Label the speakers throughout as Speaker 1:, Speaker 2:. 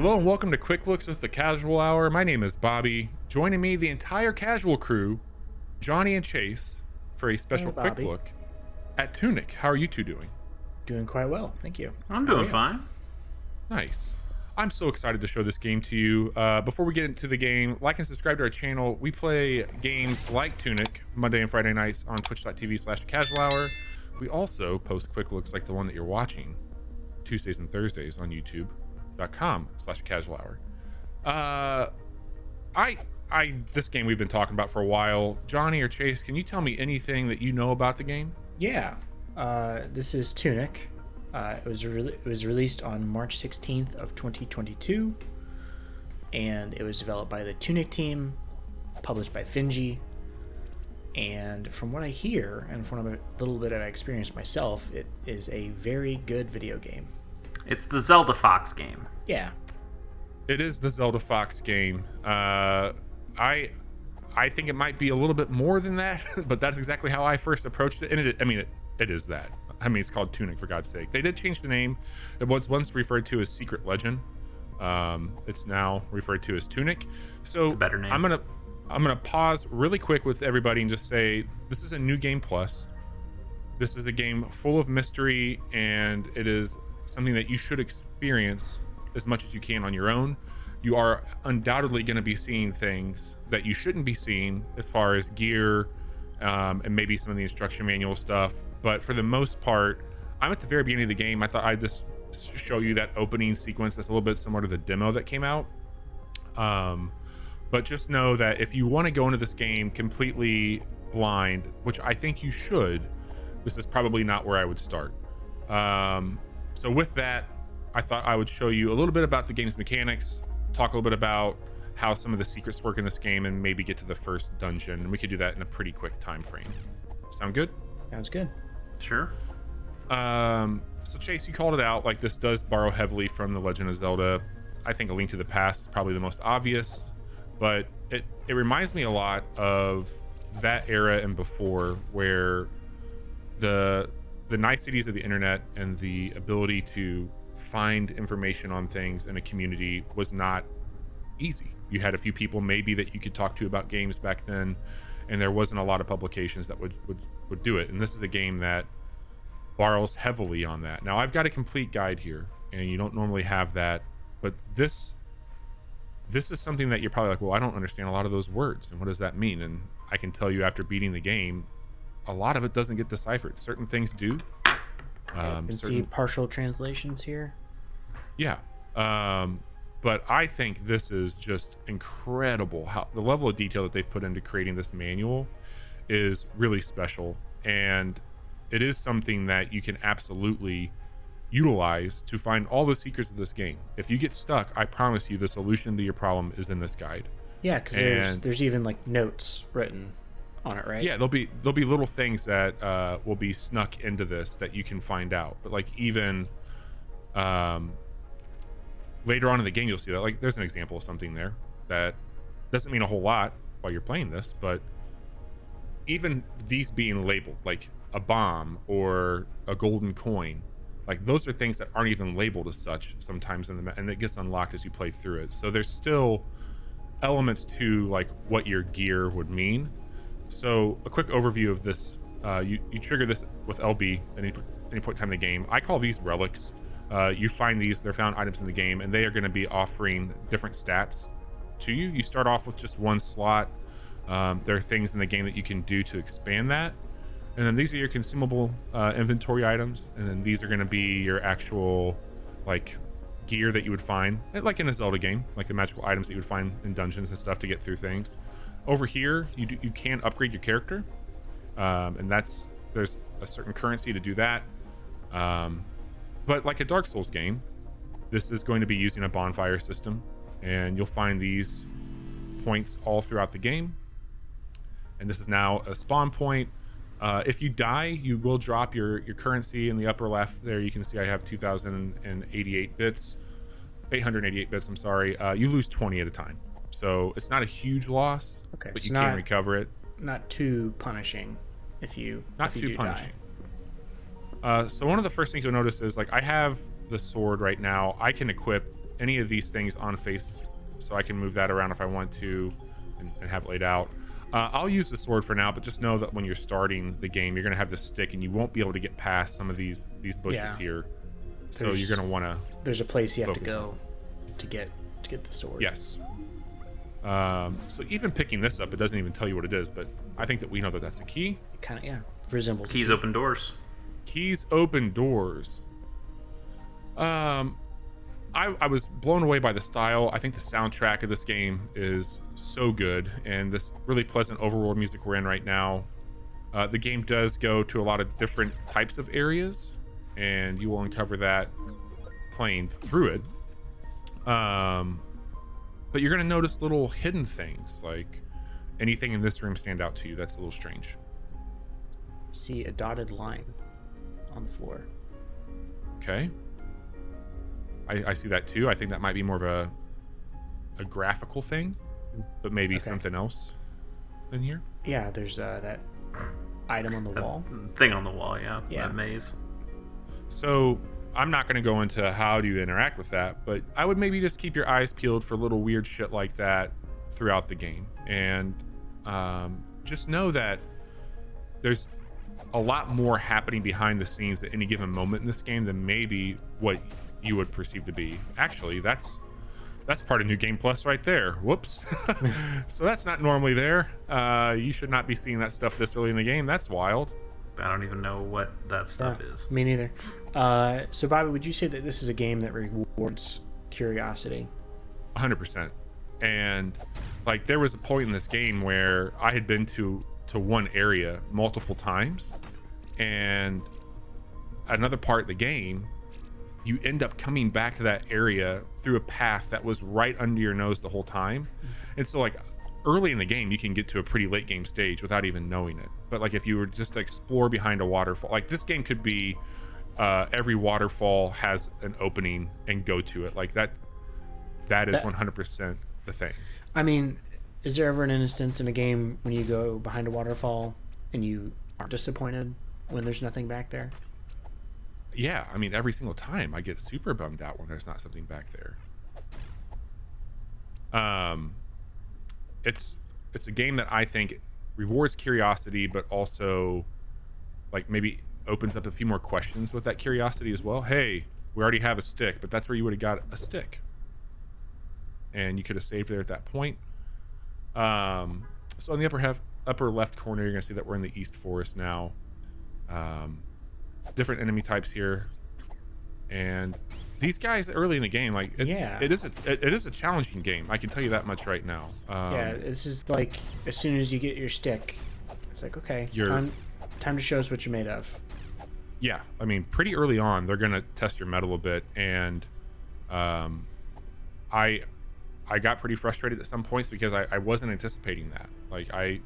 Speaker 1: Hello and welcome to Quick Looks with the Casual Hour. My name is Bobby. Joining me, the entire Casual crew, Johnny and Chase, for a special quick look at Tunic. How are you two doing?
Speaker 2: Doing quite well, thank you.
Speaker 3: I'm doing fine.
Speaker 1: Nice. I'm so excited to show this game to you. Before we get into the game, like and subscribe to our channel. We play games like Tunic Monday and Friday nights on twitch.tv/casual hour. We also post quick looks like the one that you're watching Tuesdays and Thursdays on youtube.com/casual hour. This game we've been talking about for a while. Johnny or Chase, can you tell me anything that you know about the game?
Speaker 2: Yeah, this is Tunic. It was released on March 16th of 2022, and it was developed by the Tunic team, published by Finji. And from what I hear, and from a little bit of experience myself, it is a very good video game.
Speaker 3: It's the Zelda Fox game.
Speaker 2: Yeah.
Speaker 1: It is the Zelda Fox game. I think it might be a little bit more than that, but that's exactly how I first approached it. And it is that. I mean, it's called Tunic, for God's sake. They did change the name. It was once referred to as Secret Legend. It's now referred to as Tunic. So
Speaker 3: it's a better name.
Speaker 1: I'm gonna pause really quick with everybody and just say this is a new game plus. This is a game full of mystery, and it is something that you should experience as much as you can on your own. You are undoubtedly going to be seeing things that you shouldn't be seeing as far as gear, and maybe some of the instruction manual stuff. But for the most part, I'm at the very beginning of the game. I thought I'd just show you that opening sequence that's a little bit similar to the demo that came out. But just know that if you want to go into this game completely blind, which I think you should, this is probably not where I would start. So with that, I thought I would show you a little bit about the game's mechanics, talk a little bit about how some of the secrets work in this game, and maybe get to the first dungeon. And we could do that in a pretty quick time frame. Sound good?
Speaker 2: Sounds good.
Speaker 3: Sure.
Speaker 1: So Chase, you called it out. Like, this does borrow heavily from The Legend of Zelda. I think A Link to the Past is probably the most obvious, but it reminds me a lot of that era and before, where the niceties of the internet and the ability to find information on things in a community was not easy. You had a few people maybe that you could talk to about games back then, and there wasn't a lot of publications that would do it. And this is a game that borrows heavily on that. Now, I've got a complete guide here, and you don't normally have that, but this is something that you're probably like, well, I don't understand a lot of those words, and what does that mean? And I can tell you after beating the game, a lot of it doesn't get deciphered. Certain things do.
Speaker 2: You can see partial translations here.
Speaker 1: Yeah. But I think this is just incredible. How the level of detail that they've put into creating this manual is really special. And it is something that you can absolutely utilize to find all the secrets of this game. If you get stuck, I promise you the solution to your problem is in this guide.
Speaker 2: Yeah, because there's even like notes written on it, right?
Speaker 1: Yeah, there'll be little things that will be snuck into this that you can find out. But like even later on in the game, you'll see that like there's an example of something there that doesn't mean a whole lot while you're playing this, but even these being labeled like a bomb or a golden coin, like those are things that aren't even labeled as such sometimes and it gets unlocked as you play through it. So there's still elements to like what your gear would mean. So a quick overview of this, you trigger this with LB at any point in time in the game. I call these relics. You find these, they're found items in the game, and they are going to be offering different stats to you. You start off with just one slot. There are things in the game that you can do to expand that. And then these are your consumable inventory items, and then these are going to be your actual like gear that you would find, like in a Zelda game, like the magical items that you would find in dungeons and stuff to get through things. Over here, you can upgrade your character, and there's a certain currency to do that. But like a Dark Souls game, this is going to be using a bonfire system, and you'll find these points all throughout the game. And this is now a spawn point. If you die, you will drop your currency in the upper left there. You can see I have 888 bits. I'm sorry. You lose 20 at a time. So it's not a huge loss, but so you can recover it.
Speaker 2: Not too punishing if you punishing.
Speaker 1: So one of the first things you'll notice is like I have the sword right now. I can equip any of these things on face, so I can move that around if I want to and have it laid out. I'll use the sword for now, but just know that when you're starting the game, you're going to have this stick, and you won't be able to get past some of these bushes here. So you're going to want to.
Speaker 2: There's a place you have to go to get the sword.
Speaker 1: Yes. So even picking this up, it doesn't even tell you what it is, but I think that we know that that's a key.
Speaker 2: It kind of resembles.
Speaker 3: Keys open doors.
Speaker 1: Keys open doors. I was blown away by the style. I think the soundtrack of this game is so good, and this really pleasant overworld music we're in right now. The game does go to a lot of different types of areas, and you will uncover that playing through it. But you're going to notice little hidden things, like anything in this room stand out to you that's a little strange.
Speaker 2: See a dotted line on the floor.
Speaker 1: Okay. I see that too. I think that might be more of a graphical thing, but maybe something else in here.
Speaker 2: Yeah, there's that item on the wall.
Speaker 3: Thing on the wall, yeah.
Speaker 2: Yeah.
Speaker 3: That maze.
Speaker 1: So I'm not going to go into how do you interact with that, but I would maybe just keep your eyes peeled for little weird shit like that throughout the game. And just know that there's a lot more happening behind the scenes at any given moment in this game than maybe what you would perceive to be. Actually, that's part of New Game Plus right there. Whoops. So that's not normally there. You should not be seeing that stuff this early in the game. That's wild.
Speaker 3: I don't even know what that stuff is.
Speaker 2: Me neither. So Bobby, would you say that this is a game that rewards curiosity?
Speaker 1: 100%. And like there was a point in this game where I had been to one area multiple times, and another part of the game you end up coming back to that area through a path that was right under your nose the whole time. And so like early in the game you can get to a pretty late game stage without even knowing it, but like if you were just to explore behind a waterfall, like this game could be every waterfall has an opening and go to it, like that is 100% the thing.
Speaker 2: I mean, is there ever an instance in a game when you go behind a waterfall and you aren't disappointed when there's nothing back there?
Speaker 1: Yeah, I mean, every single time I get super bummed out when there's not something back there. It's a game that I think rewards curiosity, but also like maybe opens up a few more questions with that curiosity as well. Hey, we already have a stick, but that's where you would have got a stick, and you could have saved there at that point. So on the upper left corner, you're gonna see that we're in the East Forest now. Different enemy types here, and these guys early in the game, like it is a challenging game. I can tell you that much right now.
Speaker 2: Yeah, this is like as soon as you get your stick, it's like okay, time to show us what you're made of.
Speaker 1: Yeah, I mean, pretty early on, they're gonna test your metal a bit, and I got pretty frustrated at some points because I wasn't anticipating that. Like I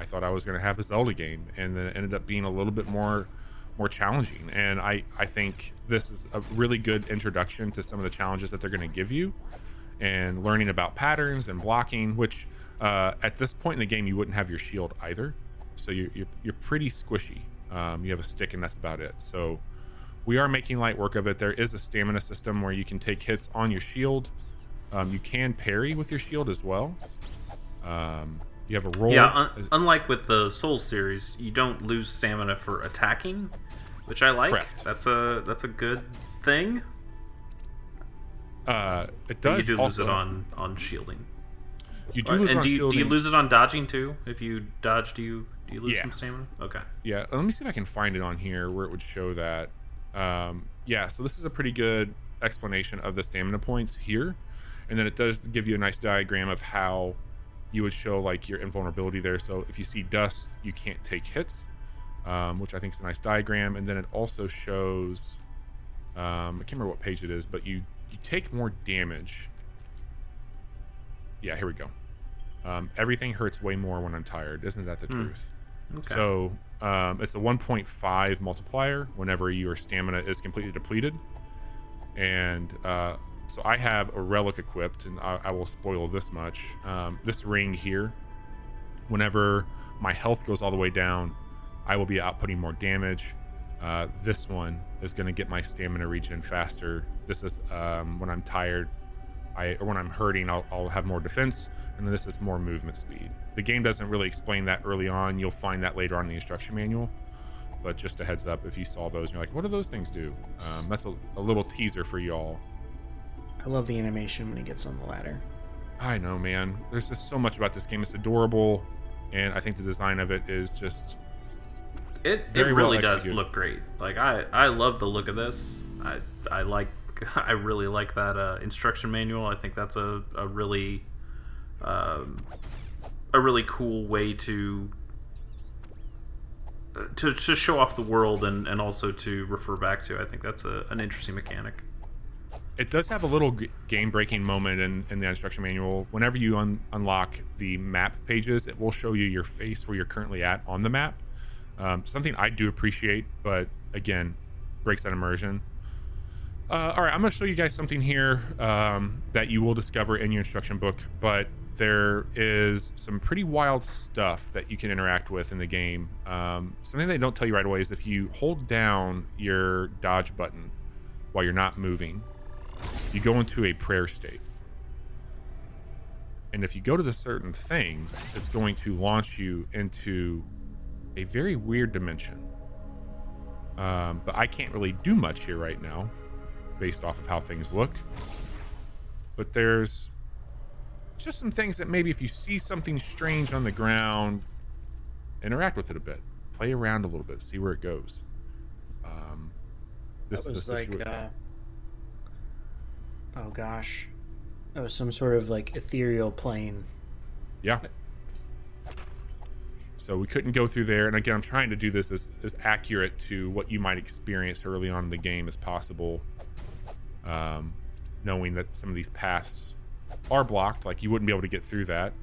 Speaker 1: thought I was gonna have a Zelda game, and then it ended up being a little bit more challenging. And I think this is a really good introduction to some of the challenges that they're going to give you, and learning about patterns and blocking, which at this point in the game you wouldn't have your shield either, so you're pretty squishy. You have a stick and that's about it. So we are making light work of it. There is a stamina system where you can take hits on your shield. You can parry with your shield as well. You have a roll.
Speaker 3: Yeah, unlike with the Souls series, you don't lose stamina for attacking, which I like.
Speaker 1: Correct.
Speaker 3: That's a good thing.
Speaker 1: It does.
Speaker 3: But you do
Speaker 1: also,
Speaker 3: lose it on shielding.
Speaker 1: You do lose it on shielding.
Speaker 3: Do you lose it on dodging too? If you dodge, do you lose some stamina? Okay.
Speaker 1: Yeah. Let me see if I can find it on here where it would show that. Yeah. So this is a pretty good explanation of the stamina points here, and then it does give you a nice diagram of how you would show like your invulnerability there. So if you see dust, you can't take hits, which I think is a nice diagram. And then it also shows, I can't remember what page it is, but you take more damage. Yeah, here we go. Everything hurts way more when I'm tired. Isn't that the truth? Okay. So it's a 1.5 multiplier whenever your stamina is completely depleted. And so I have a relic equipped, and I will spoil this much. This ring here, whenever my health goes all the way down, I will be outputting more damage. This one is going to get my stamina regen faster. This is when I'm tired, when I'm hurting, I'll have more defense, and then this is more movement speed. The game doesn't really explain that early on. You'll find that later on in the instruction manual. But just a heads up, if you saw those and you're like, what do those things do? That's a little teaser for y'all.
Speaker 2: I love the animation when he gets on the ladder.
Speaker 1: I know, man. There's just so much about this game. It's adorable, and I think the design of it is just
Speaker 3: it really does look great. Like I love the look of this. I really like that instruction manual. I think that's a really cool way to show off the world and also to refer back to. I think that's an interesting mechanic.
Speaker 1: It does have a little game-breaking moment in the instruction manual. Whenever you unlock the map pages, it will show you your face where you're currently at on the map. Something I do appreciate, but again, breaks that immersion. All right, I'm going to show you guys something here that you will discover in your instruction book, but there is some pretty wild stuff that you can interact with in the game. Something they don't tell you right away is if you hold down your dodge button while you're not moving, you go into a prayer state. And if you go to the certain things, it's going to launch you into a very weird dimension. But I can't really do much here right now based off of how things look. But there's just some things that maybe if you see something strange on the ground, interact with it a bit. Play around a little bit, see where it goes. This is like,
Speaker 2: oh gosh. That was some sort of like ethereal plane.
Speaker 1: Yeah. So we couldn't go through there. And again, I'm trying to do this as accurate to what you might experience early on in the game as possible. Knowing that some of these paths are blocked, like you wouldn't be able to get through that.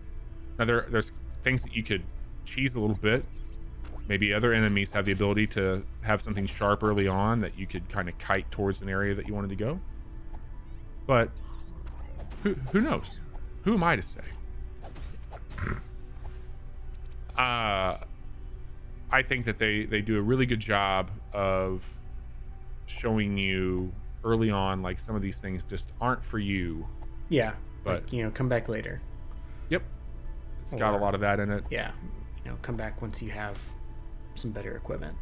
Speaker 1: Now there's things that you could cheese a little bit. Maybe other enemies have the ability to have something sharp early on that you could kind of kite towards an area that you wanted to go. But who knows? Who am I to say? I think that they do a really good job of showing you early on, like, some of these things just aren't for you.
Speaker 2: Yeah,
Speaker 1: but
Speaker 2: like, come back later.
Speaker 1: Yep, it's got a lot of that in it.
Speaker 2: Yeah, come back once you have some better equipment.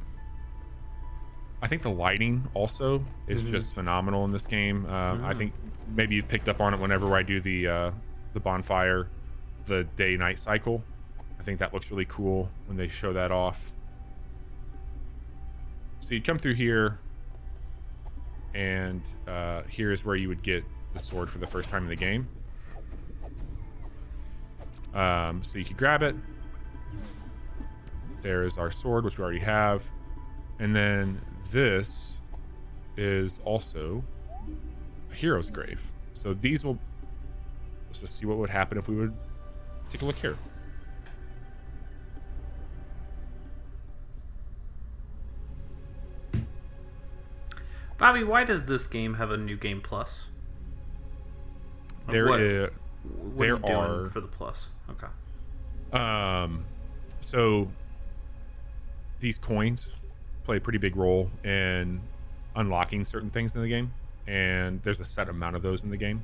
Speaker 1: I think the lighting also is just phenomenal in this game. I think maybe you've picked up on it whenever I do the bonfire, the day-night cycle. I think that looks really cool when they show that off. So you'd come through here, and here is where you would get the sword for the first time in the game. So you could grab it. There's our sword, which we already have. And then this is also a hero's grave. So these will... Let's just see what would happen if we would take a look here.
Speaker 3: Bobby, why does this game have a new game plus?
Speaker 1: There
Speaker 3: what
Speaker 1: are
Speaker 3: are you doing for the plus? Okay.
Speaker 1: So these coins play a pretty big role in unlocking certain things in the game, and there's a set amount of those in the game,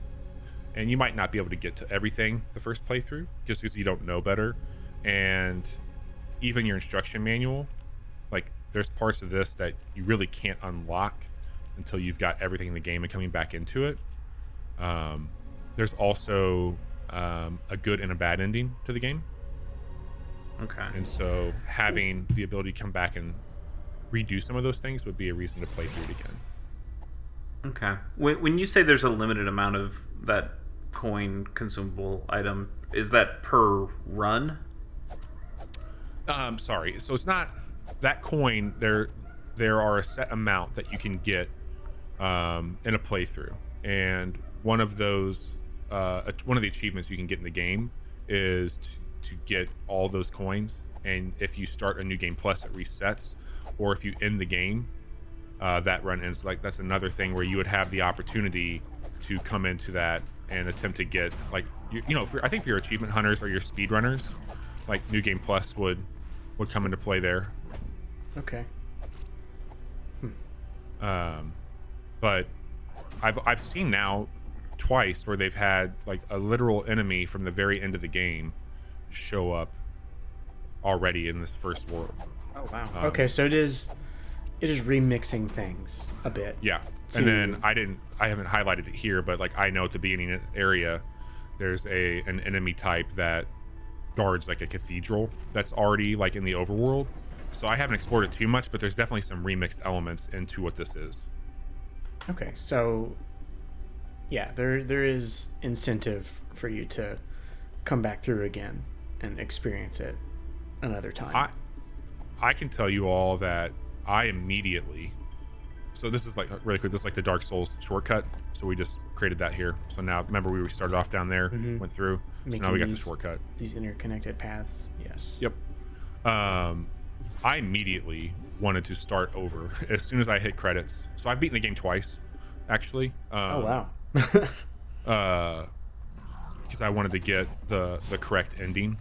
Speaker 1: and you might not be able to get to everything the first playthrough just because you don't know better. And even your instruction manual, like, there's parts of this that you really can't unlock until you've got everything in the game and coming back into it. There's also a good and a bad ending to the game.
Speaker 3: Okay.
Speaker 1: And so having the ability to come back and redo some of those things would be a reason to play through it again.
Speaker 3: Okay. When you say there's a limited amount of that coin consumable item, is that per run?
Speaker 1: Sorry. So it's not that coin. There are a set amount that you can get in a playthrough, and one of those, one of the achievements you can get in the game is to get all those coins. And if you start a new game plus, it resets, or if you end the game, that run ends. Like, that's another thing where you would have the opportunity to come into that and attempt to get, like, I think for your achievement hunters or your speed runners, like, new game plus would come into play there.
Speaker 2: Okay.
Speaker 1: But I've seen now twice where they've had like a literal enemy from the very end of the game show up already in this first world.
Speaker 2: Oh wow. Okay, so it is remixing things a bit.
Speaker 1: Yeah. And then I haven't highlighted it here, but like I know at the beginning area there's an enemy type that guards like a cathedral that's already like in the overworld. So I haven't explored it too much, but there's definitely some remixed elements into what this is.
Speaker 2: Okay, so yeah, there is incentive for you to come back through again and experience it another time.
Speaker 1: I can tell you all that I immediately, so this is like really quick, this is like the Dark Souls shortcut, so we just created that here. So now remember we started off down there, went through, so now we got the shortcut,
Speaker 2: these interconnected paths. Yes.
Speaker 1: Yep. I immediately wanted to start over as soon as I hit credits. So I've beaten the game twice actually.
Speaker 2: Oh wow.
Speaker 1: Because I wanted to get the correct ending.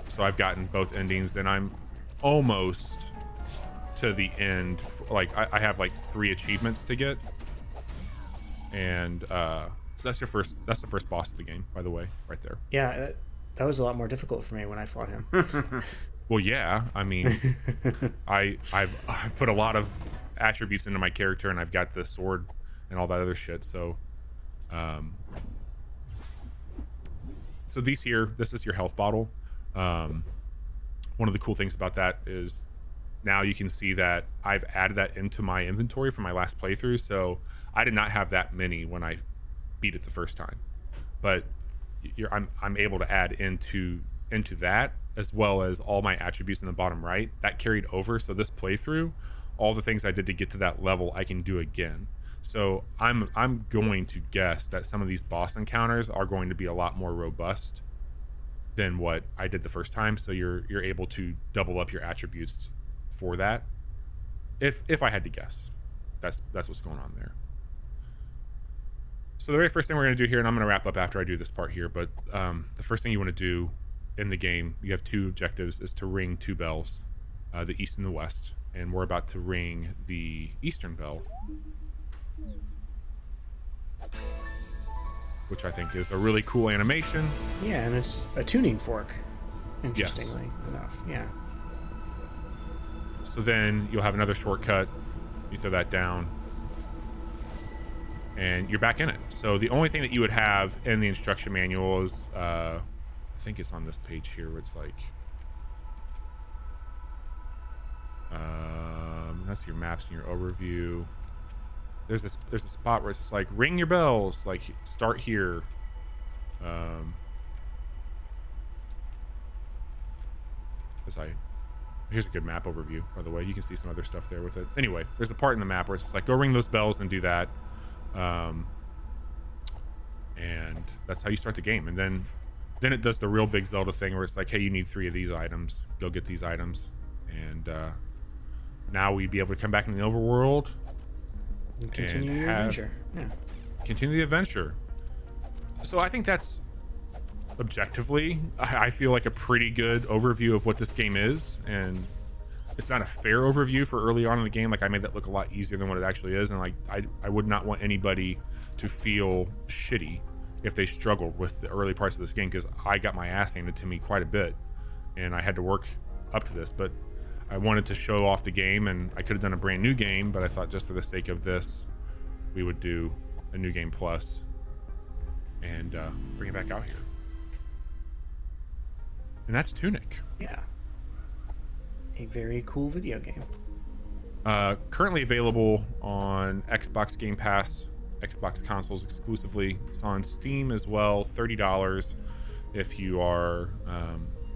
Speaker 1: So I've gotten both endings and I'm almost to the end. Like I have like 3 achievements to get, and so that's the first boss of the game, by the way, right there.
Speaker 2: Yeah, that was a lot more difficult for me when I fought him.
Speaker 1: Well, yeah, I mean, I've put a lot of attributes into my character, and I've got the sword and all that other shit. So, so these here, this is your health bottle. One of the cool things about that is now you can see that I've added that into my inventory from my last playthrough. So I did not have that many when I beat it the first time, but I'm able to add into that, as well as all my attributes in the bottom right that carried over. So this playthrough, all the things I did to get to that level, I can do again. So I'm going to guess that some of these boss encounters are going to be a lot more robust than what I did the first time. So you're able to double up your attributes for that. If I had to guess, that's what's going on there. So the very first thing we're going to do here, and I'm going to wrap up after I do this part here, but the first thing you want to do in the game, you have 2 objectives, is to ring 2 bells, the east and the west, and we're about to ring the eastern bell, which I think is a really cool animation.
Speaker 2: Yeah, and it's a tuning fork, interestingly enough. Yeah.
Speaker 1: So then you'll have another shortcut, you throw that down, and you're back in it. So the only thing that you would have in the instruction manual is I think it's on this page here where it's like that's your maps and your overview. There's a spot where it's just like ring your bells, like start here. Here's a good map overview, by the way. You can see some other stuff there with it. Anyway, there's a part in the map where it's just like go ring those bells and do that, and that's how you start the game. And then it does the real big Zelda thing where it's like, hey, you need 3 of these items, go get these items, and now we'd be able to come back in the overworld
Speaker 2: and continue your adventure. Yeah.
Speaker 1: Continue the adventure. So I think that's objectively, I feel like a pretty good overview of what this game is, and it's not a fair overview for early on in the game. Like I made that look a lot easier than what it actually is, and like I would not want anybody to feel shitty if they struggled with the early parts of this game, because I got my ass handed to me quite a bit and I had to work up to this. But I wanted to show off the game, and I could have done a brand new game, but I thought just for the sake of this we would do a new game plus and bring it back out here. And that's Tunic.
Speaker 2: Yeah. A very cool video game.
Speaker 1: Currently available on Xbox Game Pass, Xbox consoles exclusively. It's on Steam as well, $30 if you are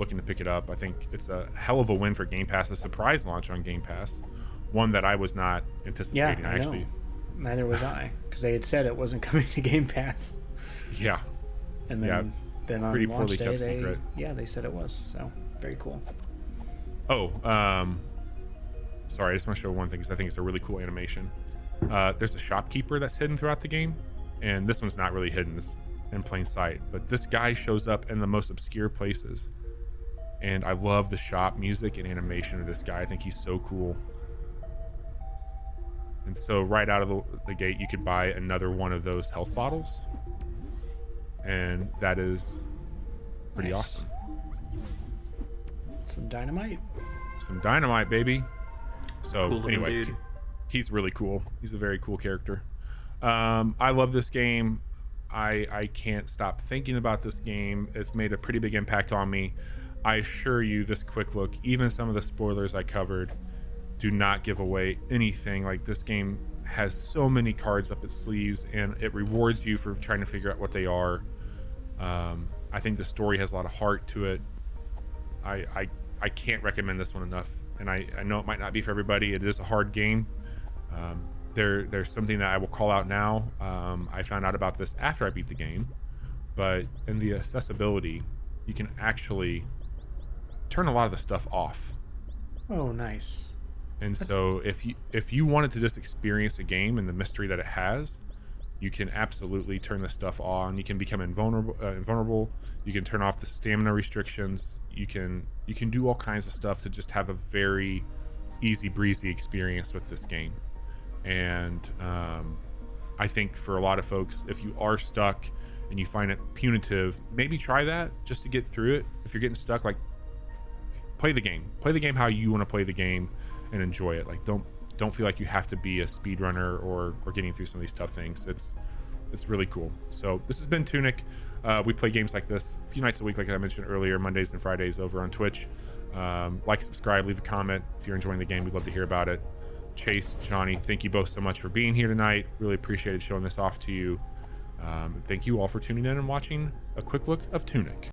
Speaker 1: looking to pick it up. I think it's a hell of a win for Game Pass, a surprise launch on Game Pass, one that I was not anticipating.
Speaker 2: Yeah, I know. Neither was I, because they had said it wasn't coming to Game Pass.
Speaker 1: Yeah.
Speaker 2: And then, then on
Speaker 1: pretty
Speaker 2: launch
Speaker 1: poorly
Speaker 2: day,
Speaker 1: kept secret.
Speaker 2: They said it was. So very cool.
Speaker 1: Oh, sorry, I just want to show one thing because I think it's a really cool animation. There's a shopkeeper that's hidden throughout the game, and this one's not really hidden. It's in plain sight, but this guy shows up in the most obscure places, and I love the shop music and animation of this guy. I think he's so cool. And so right out of the gate, you could buy another one of those health bottles, and that is pretty
Speaker 2: Nice.
Speaker 1: awesome.
Speaker 2: Some dynamite.
Speaker 1: Some dynamite, baby. So
Speaker 3: Cool looking
Speaker 1: anyway,
Speaker 3: dude.
Speaker 1: he's really cool. He's a very cool character. I love this game. I can't stop thinking about this game. It's made a pretty big impact on me. I assure you, this quick look, even some of the spoilers I covered, do not give away anything. Like, this game has so many cards up its sleeves, and it rewards you for trying to figure out what they are. I think the story has a lot of heart to it. I can't recommend this one enough, and I know it might not be for everybody. It is a hard game. There's something that I will call out now. I found out about this after I beat the game, but in the accessibility, you can actually turn a lot of the stuff off.
Speaker 2: Oh, nice.
Speaker 1: And so if you wanted to just experience a game and the mystery that it has, you can absolutely turn this stuff on. You can become invulnerable. You can turn off the stamina restrictions. You can do all kinds of stuff to just have a very easy breezy experience with this game. And I think for a lot of folks, if you are stuck and you find it punitive, maybe try that just to get through it. If you're getting stuck, like, play the game how you want to play the game and enjoy it. Like, don't feel like you have to be a speedrunner or getting through some of these tough things. It's really cool. So this has been Tunic. We play games like this a few nights a week, like I mentioned earlier, Mondays and Fridays over on Twitch. Like, subscribe, leave a comment if you're enjoying the game. We'd love to hear about it. Chase, Johnny, thank you both so much for being here tonight. Really appreciated showing this off to you. Thank you all for tuning in and watching a quick look of Tunic.